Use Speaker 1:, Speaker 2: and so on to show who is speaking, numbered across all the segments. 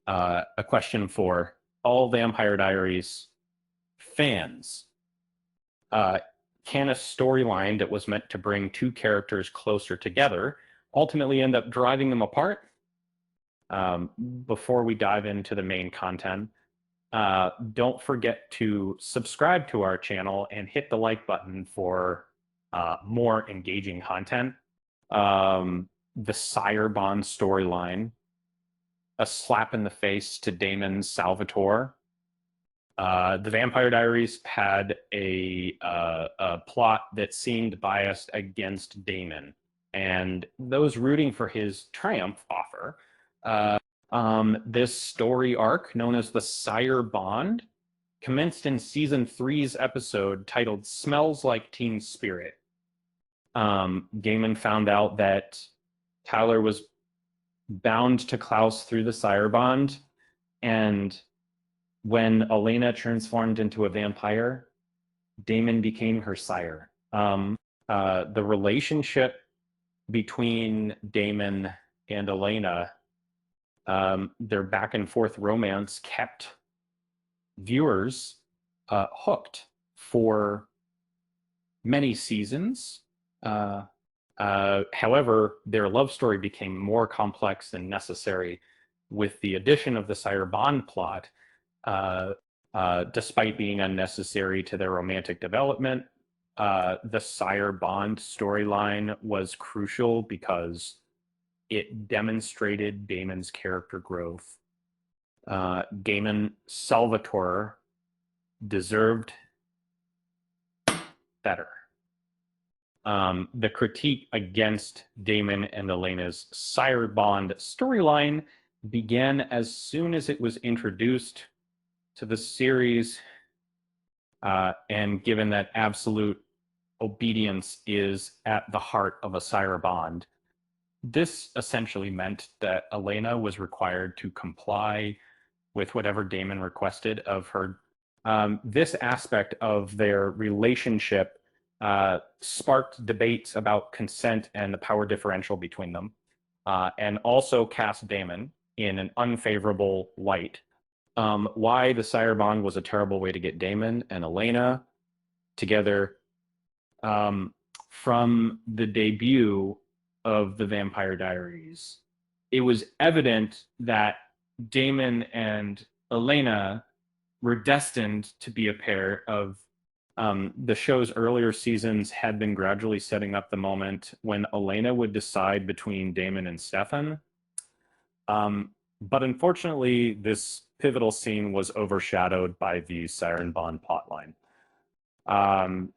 Speaker 1: a question for all Vampire Diaries fans. Can a storyline that was meant to bring two characters closer together ultimately end up driving them apart? Before we dive into the main content, don't forget to subscribe to our channel and hit the like button for more engaging content. The Sire Bond storyline, a slap in the face to Damon Salvatore. The Vampire Diaries had a plot that seemed biased against Damon, and those rooting for his triumph offer. This story arc, known as the Sire Bond, commenced in season 3's episode titled "Smells Like Teen Spirit." Gaiman found out that Tyler was bound to Klaus through the Sire Bond, and when Elena transformed into a vampire, Damon became her sire. The relationship between Damon and Elena, their back and forth romance, kept viewers hooked for many seasons. However, their love story became more complex than necessary with the addition of the Sire Bond plot. Despite being unnecessary to their romantic development, the Sire Bond storyline was crucial because it demonstrated Damon's character growth. Damon Salvatore deserved better. The critique against Damon and Elena's Sire Bond storyline began as soon as it was introduced to the series, and given that absolute obedience is at the heart of a Sire Bond, this essentially meant that Elena was required to comply with whatever Damon requested of her. This aspect of their relationship sparked debates about consent and the power differential between them, and also cast Damon in an unfavorable light. Why the Sire Bond was a terrible way to get Damon and Elena together. From the debut of the Vampire Diaries, it was evident that Damon and Elena were destined to be a pair of. The show's earlier seasons had been gradually setting up the moment when Elena would decide between Damon and Stefan. But unfortunately, this pivotal scene was overshadowed by the Siren Bond plotline.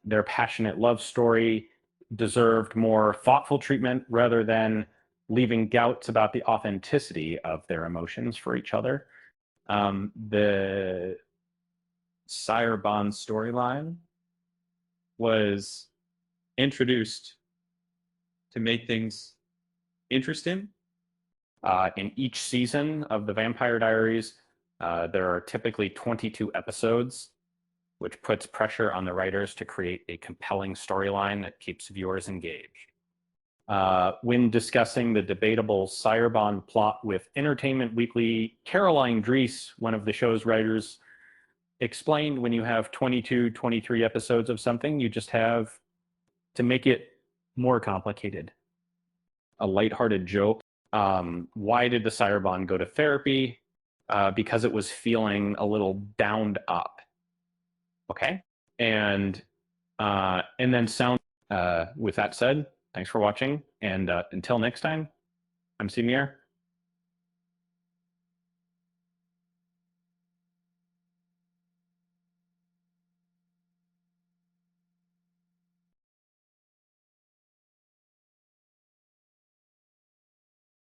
Speaker 1: Their passionate love story deserved more thoughtful treatment rather than leaving doubts about the authenticity of their emotions for each other. The Sire Bond storyline was introduced to make things interesting. In each season of the Vampire Diaries, there are typically 22 episodes, which puts pressure on the writers to create a compelling storyline that keeps viewers engaged. When discussing the debatable Sire Bond plot with Entertainment Weekly, Caroline Dries, one of the show's writers, explained when you have 22, 23 episodes of something, you just have to make it more complicated. A lighthearted joke. Why did the Sire Bond go to therapy? Because it was feeling a little downed up. Okay? And then sound. With that said, thanks for watching, and until next time, I'm Simier.